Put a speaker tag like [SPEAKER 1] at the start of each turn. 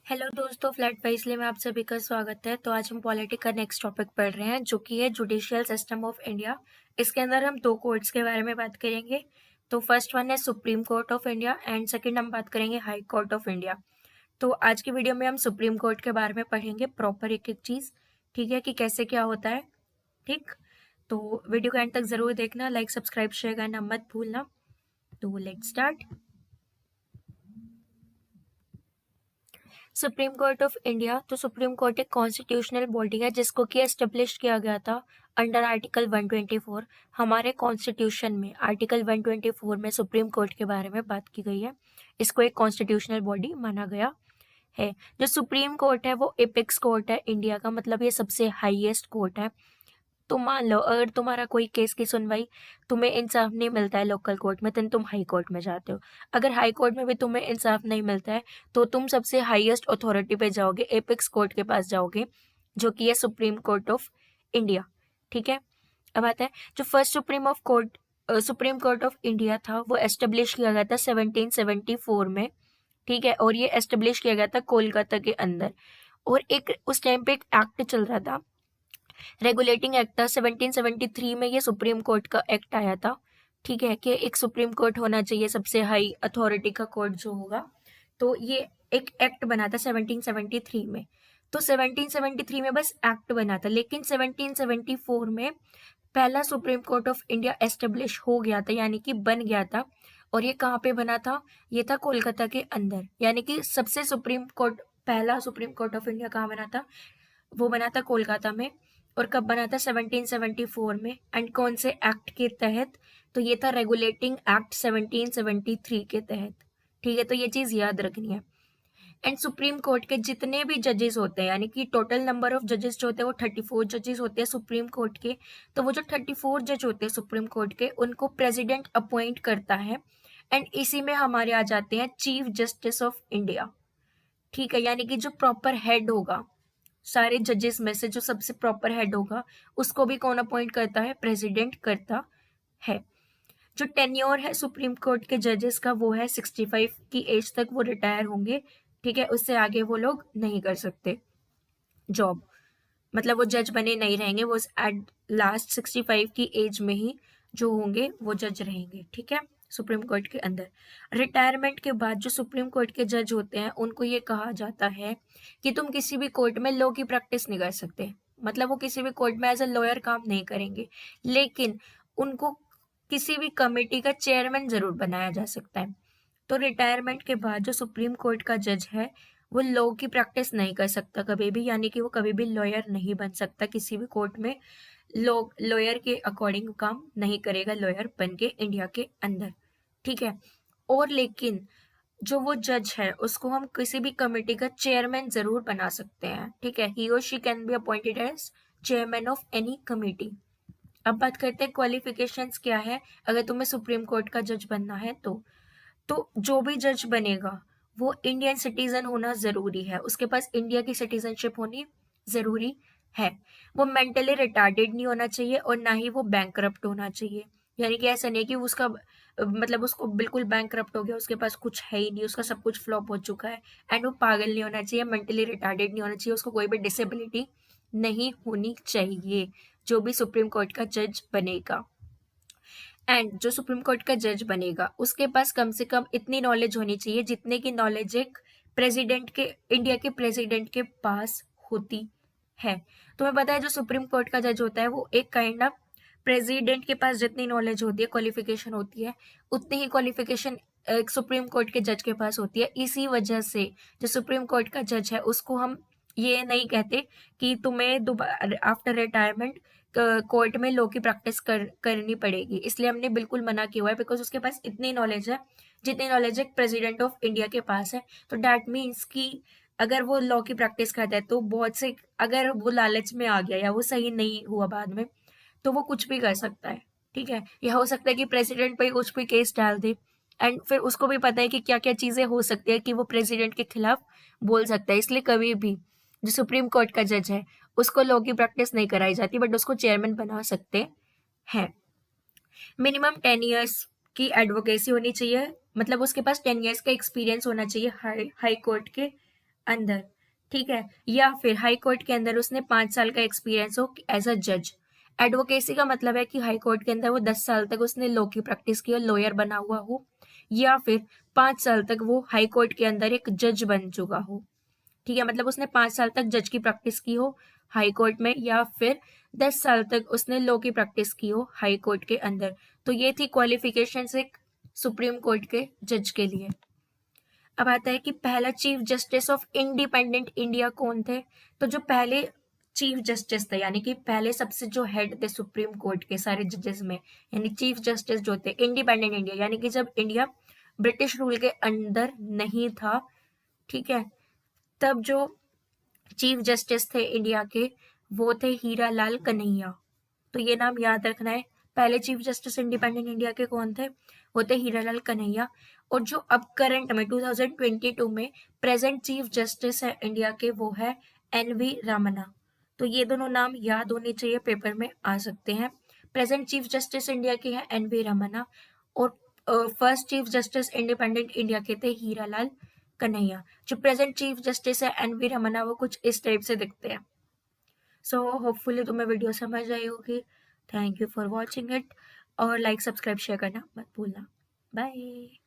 [SPEAKER 1] Hello दोस्तों, flat wisely में आप सभी का स्वागत है। तो आज हम पॉलिटी का नेक्स्ट टॉपिक पढ़ रहे हैं जो कि है जुडिशियल सिस्टम ऑफ इंडिया। इसके अंदर हम दो कोर्ट्स के बारे में बात करेंगे। तो फर्स्ट वन है supreme court of India and second हम बात करेंगे हाई कोर्ट ऑफ इंडिया। तो आज की वीडियो में हम सुप्रीम कोर्ट के बारे में पढ़ेंगे प्रॉपर एक एक चीज़, ठीक है, कि कैसे क्या होता है। ठीक, तो वीडियो को एंड तक ज़रूर देखना, लाइक सब्सक्राइब शेयर करना मत भूलना। तो let's start. Supreme court of India, तो सुप्रीम कोर्ट एक कॉन्स्टिट्यूशनल बॉडी है जिसको कि एस्टेब्लिश किया गया था अंडर आर्टिकल 124। हमारे कॉन्स्टिट्यूशन में आर्टिकल 124 में सुप्रीम कोर्ट के बारे में बात की गई है। इसको एक कॉन्स्टिट्यूशनल बॉडी माना गया है। जो सुप्रीम कोर्ट है वो एपेक्स कोर्ट है इंडिया का, मतलब ये सबसे हाईएस्ट कोर्ट है। तो मान लो अगर तुम्हारा कोई केस की सुनवाई तुम्हें इंसाफ नहीं मिलता है लोकल कोर्ट में, तो तुम हाई कोर्ट में जाते हो। अगर हाई कोर्ट में भी तुम्हें इंसाफ नहीं मिलता है तो तुम सबसे हाईएस्ट अथॉरिटी पे जाओगे, एपेक्स कोर्ट के पास जाओगे, जो कि है सुप्रीम कोर्ट ऑफ इंडिया। ठीक है, अब आता है जो first supreme court of India था वो एस्टेब्लिश किया गया था 1774 में। ठीक है, और ये एस्टेब्लिश किया गया था कोलकाता के अंदर। और एक उस टाइम पे एक एक्ट चल रहा था, रेगुलेटिंग एक्ट था 1773 में। ये सुप्रीम कोर्ट का एक्ट आया था, ठीक है, कि एक सुप्रीम कोर्ट होना चाहिए, सबसे हाई अथॉरिटी का कोर्ट जो होगा। तो ये एक एक्ट बना था 1773 में। तो 1773 में बस एक्ट बना था, लेकिन 1774 में पहला supreme court of India establish हो गया था, यानी कि बन गया था। और ये कहाँ पे बना था? ये था कोलकाता के अंदर। यानी कि सबसे सुप्रीम कोर्ट, पहला सुप्रीम कोर्ट ऑफ इंडिया कहाँ बना था? वो बना था कोलकाता में। और कब बना था? 1774 में। एंड कौन से एक्ट के तहत? तो ये था रेगुलेटिंग एक्ट 1773 के तहत। ठीक है, तो ये चीज याद रखनी है। एंड सुप्रीम कोर्ट के जितने भी जजेस होते हैं, यानी कि टोटल नंबर ऑफ जजेस जो होते हैं वो 34 जजेस होते हैं सुप्रीम कोर्ट के। तो वो जो 34 जज होते हैं सुप्रीम कोर्ट के, उनको प्रेसिडेंट अपॉइंट करता है। एंड इसी में हमारे आ जाते हैं चीफ जस्टिस ऑफ इंडिया। ठीक है, यानी कि जो प्रॉपर हेड होगा सारे जजेस में से, जो सबसे प्रॉपर हेड होगा, उसको भी कौन अपॉइंट करता है? प्रेसिडेंट करता है। जो टेन्योर है सुप्रीम कोर्ट के जजेस का वो है 65 की एज तक वो रिटायर होंगे। ठीक है, उससे आगे वो लोग नहीं कर सकते जॉब, मतलब वो जज बने नहीं रहेंगे, वो एट लास्ट 65 की एज में ही जो होंगे वो जज रहेंगे। ठीक है, सुप्रीम कोर्ट के अंदर रिटायरमेंट के बाद जो सुप्रीम कोर्ट के जज होते हैं उनको ये कहा जाता है कि तुम किसी भी कोर्ट में लॉ की प्रैक्टिस नहीं कर सकते, मतलब वो किसी भी कोर्ट में एज अ लॉयर काम नहीं करेंगे, लेकिन उनको किसी भी कमेटी का चेयरमैन जरूर बनाया जा सकता है। तो रिटायरमेंट के बाद जो सुप्रीम कोर्ट का जज है वो लॉ की प्रैक्टिस नहीं कर सकता कभी भी, यानी कि वो कभी भी लॉयर नहीं बन सकता किसी भी कोर्ट में। लॉयर के अकॉर्डिंग काम नहीं करेगा लॉयर बन के इंडिया के अंदर। ठीक है, और लेकिन जो वो जज है उसको हम किसी भी कमेटी का चेयरमैन जरूर बना सकते हैं। ठीक है, he or she can be appointed as chairman of any committee. अब बात करते हैं क्वालिफिकेशंस क्या है अगर तुम्हें सुप्रीम कोर्ट का जज बनना है तो जो भी जज बनेगा वो इंडियन सिटीजन होना जरूरी है, उसके पास इंडिया की सिटीजनशिप होनी जरूरी है। वो मेंटली रिटार्डेड नहीं होना चाहिए और ना ही वो बैंकरप्ट होना चाहिए। यानी कि ऐसा नहीं कि उसका मतलब उसको बिल्कुल बैंकरप्ट हो गया, उसके पास कुछ है ही नहीं, उसका सब कुछ फ्लॉप हो चुका है। एंड वो पागल नहीं होना चाहिए, मेंटली रिटार्डेड नहीं होना चाहिए, उसको कोई भी डिसेबिलिटी नहीं होनी चाहिए जो भी सुप्रीम कोर्ट का जज बनेगा। एंड जो सुप्रीम कोर्ट का जज बनेगा उसके पास कम से कम इतनी नॉलेज होनी चाहिए जितने की नॉलेज एक प्रेसिडेंट के, इंडिया के प्रेसिडेंट के पास होती है। तुम्हें पता है जो सुप्रीम कोर्ट का जज होता है वो एक काइंड ऑफ प्रेसिडेंट के पास जितनी नॉलेज होती है, क्वालिफिकेशन होती है, उतनी ही क्वालिफिकेशन एक सुप्रीम कोर्ट के जज के पास होती है। इसी वजह से जो सुप्रीम कोर्ट का जज है उसको हम ये नहीं कहते कि तुम्हें दोबारा आफ्टर रिटायरमेंट कोर्ट में लॉ की प्रैक्टिस करनी पड़ेगी, इसलिए हमने बिल्कुल मना किया हुआ है, बिकॉज उसके पास इतनी नॉलेज है जितनी नॉलेज एक प्रेसिडेंट ऑफ इंडिया के पास है। तो डैट मीन्स कि अगर वो लॉ की प्रैक्टिस करता है तो बहुत से, अगर वो लालच में आ गया या वो सही नहीं हुआ बाद में, तो वो कुछ भी कर सकता है। ठीक है, यह हो सकता है कि प्रेसिडेंट पे कुछ भी केस डाल दे। एंड फिर उसको भी पता है कि क्या क्या चीजें हो सकती है कि वो प्रेसिडेंट के खिलाफ बोल सकता है, इसलिए कभी भी जो सुप्रीम कोर्ट का जज है उसको लॉ की प्रैक्टिस नहीं कराई जाती, बट उसको चेयरमैन बना सकते हैं। मिनिमम 10 ईयर्स की एडवोकेसी होनी चाहिए, मतलब उसके पास 10 ईयर्स का एक्सपीरियंस होना चाहिए हाई कोर्ट के अंदर, ठीक है, या फिर हाई कोर्ट के अंदर उसने 5 साल का एक्सपीरियंस हो एज अ जज। एडवोकेसी का मतलब है कि हाई कोर्ट के अंदर वो 10 साल तक उसने लॉ की प्रैक्टिस की और लॉयर बना हुआ हो, या फिर 5 साल तक वो हाई कोर्ट के अंदर एक जज बन चुका हो। ठीक है, मतलब उसने 5 साल तक जज की प्रैक्टिस की हो हाई कोर्ट में, या फिर 10 साल तक उसने लॉ की प्रैक्टिस की हो हाई कोर्ट के अंदर। तो ये थी क्वालिफिकेशंस एक सुप्रीम कोर्ट के जज के लिए। अब आता है कि पहला chief justice of independent India कौन थे। तो जो पहले चीफ जस्टिस थे, यानी कि पहले सबसे जो हेड थे सुप्रीम कोर्ट के सारे जजेस में, यानी चीफ जस्टिस जो थे इंडिपेंडेंट इंडिया, यानी कि जब इंडिया ब्रिटिश रूल के अंदर नहीं था, ठीक है, तब जो चीफ जस्टिस थे इंडिया के वो थे हीरा लाल कन्हैया। तो ये नाम याद रखना है। पहले चीफ जस्टिस इंडिपेंडेंट इंडिया के कौन थे, वो थे हीरा लाल कन्हैया। और जो अब करंट में 2022 में प्रेजेंट चीफ जस्टिस है इंडिया के, वो है एन.वी. रामन्ना। तो ये दोनों नाम याद होने चाहिए, पेपर में आ सकते हैं। प्रेजेंट चीफ जस्टिस इंडिया के हैं एन.वी. रामन्ना, और first chief justice independent India के थे हीरा लाल कन्हैया। जो प्रेजेंट चीफ जस्टिस है एन.वी. रमन्ना, वो कुछ इस टाइप से दिखते हैं। सो होपफुली तुम्हें वीडियो समझ आई होगी। Thank you for watching it, और लाइक सब्सक्राइब शेयर करना मत भूलना। बाय।